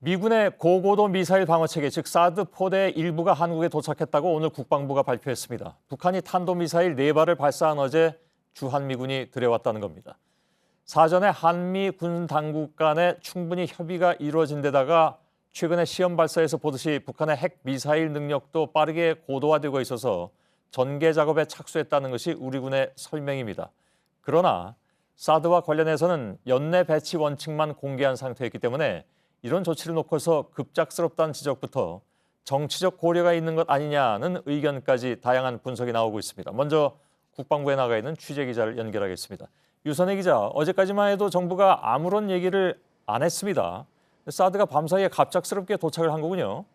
미군의 고고도 미사일 방어체계, 즉 사드 포대 일부가 한국에 도착했다고 오늘 국방부가 발표했습니다. 북한이 탄도미사일 4발을 발사한 어제 주한미군이 들여왔다는 겁니다. 사전에 한미 군 당국 간에 충분히 협의가 이루어진 데다가 최근에 시험 발사에서 보듯이 북한의 핵 미사일 능력도 빠르게 고도화되고 있어서 전개 작업에 착수했다는 것이 우리 군의 설명입니다. 그러나 사드와 관련해서는 연내 배치 원칙만 공개한 상태였기 때문에 이런 조치를 놓고서 급작스럽다는 지적부터 정치적 고려가 있는 것 아니냐는 의견까지 다양한 분석이 나오고 있습니다. 먼저 국방부에 나가 있는 취재기자를 연결하겠습니다. 유선혜 기자, 어제까지만 해도 정부가 아무런 얘기를 안 했습니다. 사드가 밤사이에 갑작스럽게 도착을 한 거군요.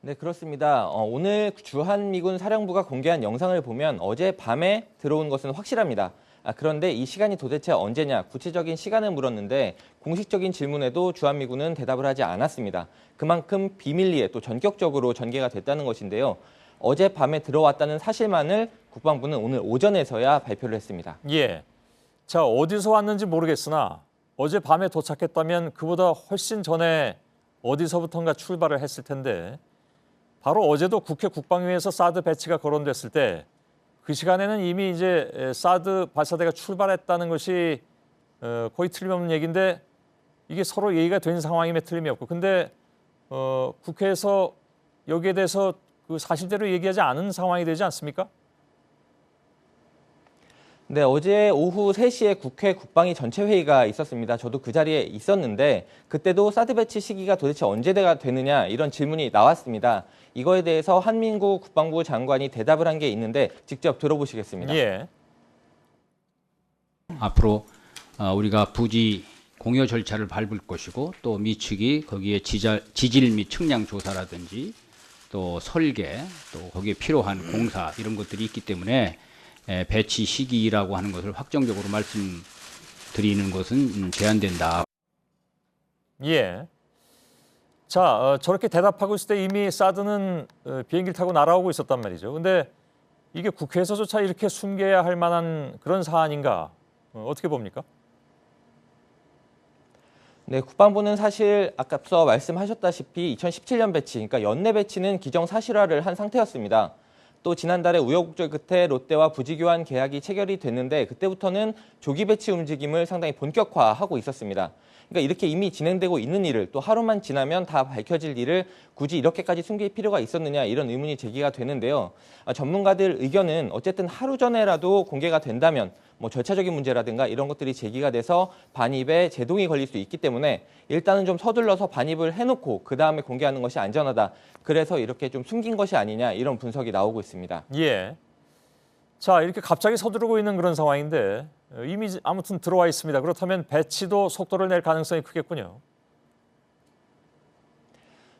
네, 그렇습니다. 오늘 주한미군 사령부가 공개한 영상을 보면 어제 밤에 들어온 것은 확실합니다. 그런데 이 시간이 도대체 언제냐, 구체적인 시간을 물었는데 공식적인 질문에도 주한미군은 대답을 하지 않았습니다. 그만큼 비밀리에 또 전격적으로 전개가 됐다는 것인데요. 어제 밤에 들어왔다는 사실만을 국방부는 오늘 오전에서야 발표를 했습니다. 예. 자, 어디서 왔는지 모르겠으나 어제 밤에 도착했다면 그보다 훨씬 전에 어디서부턴가 출발을 했을 텐데 바로 어제도 국회 국방위에서 사드 배치가 거론됐을 때 그 시간에는 이미 이제 사드 발사대가 출발했다는 것이 거의 틀림없는 얘기인데 이게 서로 얘기가 된 상황임에 틀림이 없고 근데 국회에서 여기에 대해서 그 사실대로 얘기하지 않은 상황이 되지 않습니까? 네, 어제 오후 3시에 국회 국방위 전체 회의가 있었습니다. 저도 그 자리에 있었는데 그때도 사드 배치 시기가 도대체 언제가 되느냐 이런 질문이 나왔습니다. 이거에 대해서 한민구 국방부 장관이 대답을 한 게 있는데 직접 들어보시겠습니다. 예. 앞으로 우리가 부지 공여 절차를 밟을 것이고 또 미측이 거기에 지질 및 측량 조사라든지 또 설계 또 거기에 필요한 공사 이런 것들이 있기 때문에 배치 시기라고 하는 것을 확정적으로 말씀드리는 것은 제한된다. 예. 자, 저렇게 대답하고 있을 때 이미 사드는 비행기를 타고 날아오고 있었단 말이죠. 근데 이게 국회에서조차 이렇게 숨겨야 할 만한 그런 사안인가? 어떻게 봅니까? 네, 국방부는 사실 앞서 말씀하셨다시피 2017년 배치, 그러니까 연내 배치는 기정사실화를 한 상태였습니다. 또 지난달에 우여곡절 끝에 롯데와 부지교환 계약이 체결이 됐는데 그때부터는 조기 배치 움직임을 상당히 본격화하고 있었습니다. 그러니까 이렇게 이미 진행되고 있는 일을 또 하루만 지나면 다 밝혀질 일을 굳이 이렇게까지 숨길 필요가 있었느냐 이런 의문이 제기가 되는데요. 전문가들 의견은 어쨌든 하루 전에라도 공개가 된다면 뭐 절차적인 문제라든가 이런 것들이 제기가 돼서 반입에 제동이 걸릴 수 있기 때문에 일단은 좀 서둘러서 반입을 해놓고 그 다음에 공개하는 것이 안전하다. 그래서 이렇게 좀 숨긴 것이 아니냐 이런 분석이 나오고 있습니다. 예. 자, 이렇게 갑자기 서두르고 있는 그런 상황인데 이미 아무튼 들어와 있습니다. 그렇다면 배치도 속도를 낼 가능성이 크겠군요.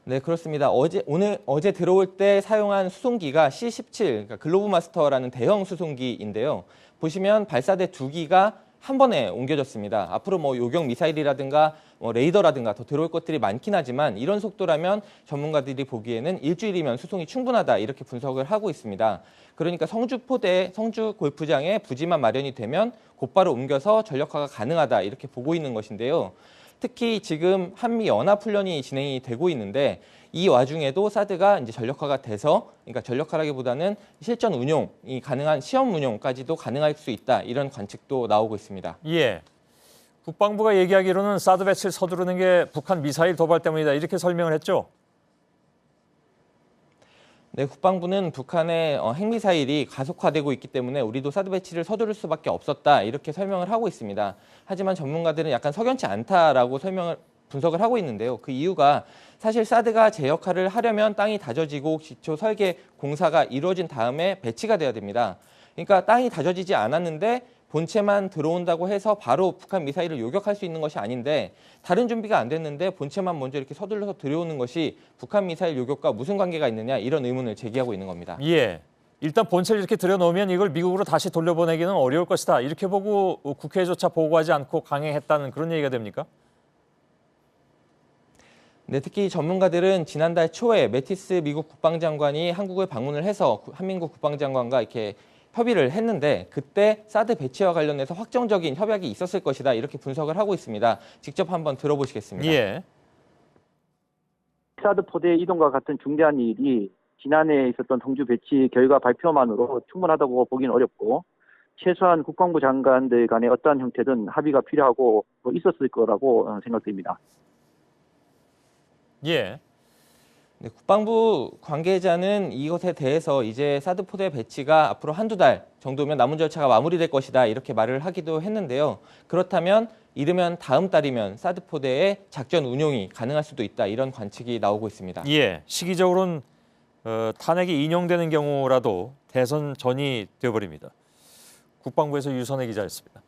네, 그렇습니다. 어제 들어올 때 사용한 수송기가 C-17, 그러니까 글로브 마스터라는 대형 수송기인데요. 보시면 발사대 2기가 한 번에 옮겨졌습니다. 앞으로 뭐 요격 미사일이라든가 레이더라든가 더 들어올 것들이 많긴 하지만 이런 속도라면 전문가들이 보기에는 일주일이면 수송이 충분하다 이렇게 분석을 하고 있습니다. 그러니까 성주 골프장에 부지만 마련이 되면 곧바로 옮겨서 전력화가 가능하다 이렇게 보고 있는 것인데요. 특히 지금 한미 연합훈련이 진행이 되고 있는데 이 와중에도 사드가 이제 전력화가 돼서 그러니까 전력화라기보다는 실전 운용이 가능한 시험 운용까지도 가능할 수 있다 이런 관측도 나오고 있습니다. 예. 국방부가 얘기하기로는 사드 배치를 서두르는 게 북한 미사일 도발 때문이다 이렇게 설명을 했죠. 네, 국방부는 북한의 핵미사일이 가속화되고 있기 때문에 우리도 사드 배치를 서두를 수밖에 없었다 이렇게 설명을 하고 있습니다. 하지만 전문가들은 약간 석연치 않다라고 분석을 하고 있는데요. 그 이유가 사실 사드가 제 역할을 하려면 땅이 다져지고 기초 설계 공사가 이루어진 다음에 배치가 돼야 됩니다. 그러니까 땅이 다져지지 않았는데 본체만 들어온다고 해서 바로 북한 미사일을 요격할 수 있는 것이 아닌데 다른 준비가 안 됐는데 본체만 먼저 이렇게 서둘러서 들여오는 것이 북한 미사일 요격과 무슨 관계가 있느냐 이런 의문을 제기하고 있는 겁니다. 예. 일단 본체를 이렇게 들여놓으면 이걸 미국으로 다시 돌려보내기는 어려울 것이다. 이렇게 보고 국회에조차 보고하지 않고 강행했다는 그런 얘기가 됩니까? 네, 특히 전문가들은 지난달 초에 매티스 미국 국방장관이 한국을 방문을 해서 한민국 국방장관과 이렇게 협의를 했는데 그때 사드 배치와 관련해서 확정적인 협약이 있었을 것이다 이렇게 분석을 하고 있습니다. 직접 한번 들어보시겠습니다. 예. 사드 포대 이동과 같은 중대한 일이 지난해 있었던 성주 배치 결과 발표만으로 충분하다고 보기는 어렵고 최소한 국방부 장관들 간의 어떠한 형태든 합의가 필요하고 있었을 거라고 생각됩니다. 예. 네, 국방부 관계자는 이것에 대해서 이제 사드 포대 배치가 앞으로 한두 달 정도면 남은 절차가 마무리될 것이다 이렇게 말을 하기도 했는데요. 그렇다면 이르면 다음 달이면 사드 포대의 작전 운용이 가능할 수도 있다 이런 관측이 나오고 있습니다. 예. 시기적으로는 탄핵이 인용되는 경우라도 대선 전이 되어버립니다. 국방부에서 유선혜 기자였습니다.